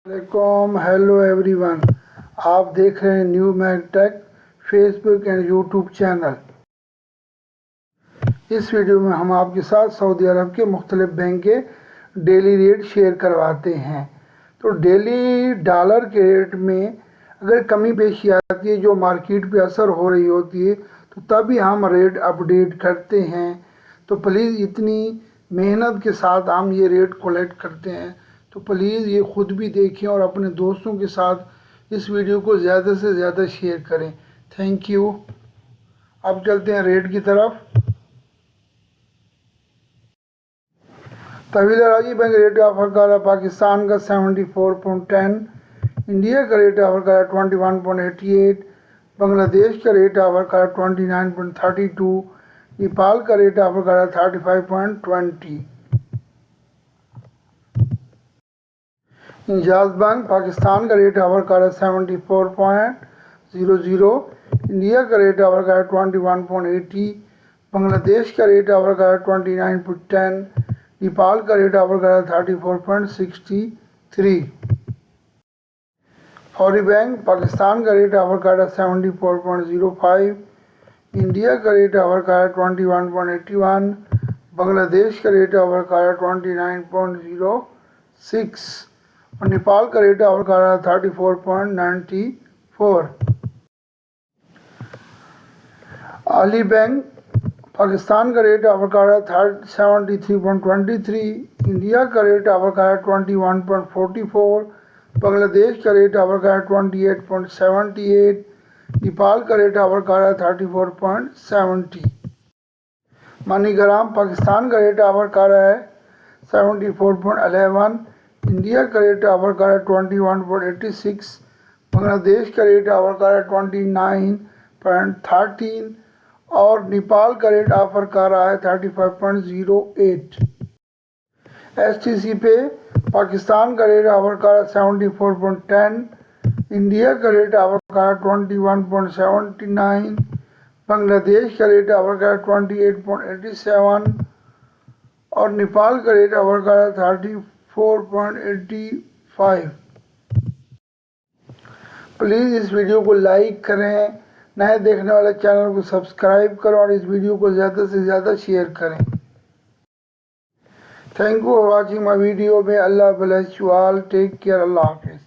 वालेकुम, hello everyone. आप देख रहे हैं new mag tech Facebook and YouTube channel. इस वीडियो में हम आपके साथ सऊदी अरब के मुख्तलिफ बैंक के डेली रेट शेयर करवाते हैं। तो डेली डॉलर के रेट में अगर कमी पेशी आती है जो मार्केट पे असर हो रही होती है तो तभी हम रेट अपडेट करते हैं। तो प्लीज़ इतनी मेहनत के साथ हम ये रेट कलेक्ट करते हैं, तो प्लीज़ ये ख़ुद भी देखें और अपने दोस्तों के साथ इस वीडियो को ज़्यादा से ज़्यादा शेयर करें। Thank you. अब चलते हैं रेट की तरफ। तवील राजी बैंक रेट ऑफर कर रहा है पाकिस्तान का 74.10, इंडिया का रेट ऑफर कर रहा है 21.88, बांग्लादेश का रेट ऑफर कर रहा है 29.32, नेपाल का रेट ऑफर कर रहा है 35.20। इंजाज बैंक पाकिस्तान का रेट ऑफर कर रहा है 74.00, इंडिया का रेट ऑफर कर रहा है 21.80, बांग्लादेश का रेट ऑफर कर रहा है 29.10, नेपाल का रेट ऑफर कर रहा है 34.63। फौरी बैंक पाकिस्तान का रेट ऑफर कर रहा है 74.05, इंडिया का रेट ऑफर कर रहा है 21.81, बांग्लादेश का रेट ऑफर कर रहा है 29.06 और नेपाल का रेट ऑफर कर रहा है 34.94। अली बैंक पाकिस्तान का रेट ऑफर कर रहा है 73.23, इंडिया का रेट ऑफर कर रहा है 21.44, बांग्लादेश का रेट ऑफर कर रहा है 28.78, नेपाल का रेट ऑफर कर रहा है 34.70। मनीग्राम पाकिस्तान का रेट ऑफर कर रहा है 74.11, इंडिया का रेट ऑफर कर रहा है 21.86, बांग्लादेश का रेट ऑफर कर रहा है 29.13 और नेपाल का रेट ऑफर कर रहा है 35.08। STC पे पाकिस्तान का रेट ऑफर कर रहा है 74.10, इंडिया का रेट ऑफर कर रहा है 21.79, बांग्लादेश का रेट ऑफर कर रहा है 28.87 और नेपाल का रेट ऑफर कर रहा है 34.85। प्लीज़ इस वीडियो को लाइक करें, नए देखने वाले चैनल को सब्सक्राइब करें और इस वीडियो को ज़्यादा से ज़्यादा शेयर करें। Thank you for watching my video में। Allah bless you all. Take care. Allah हाफिज़।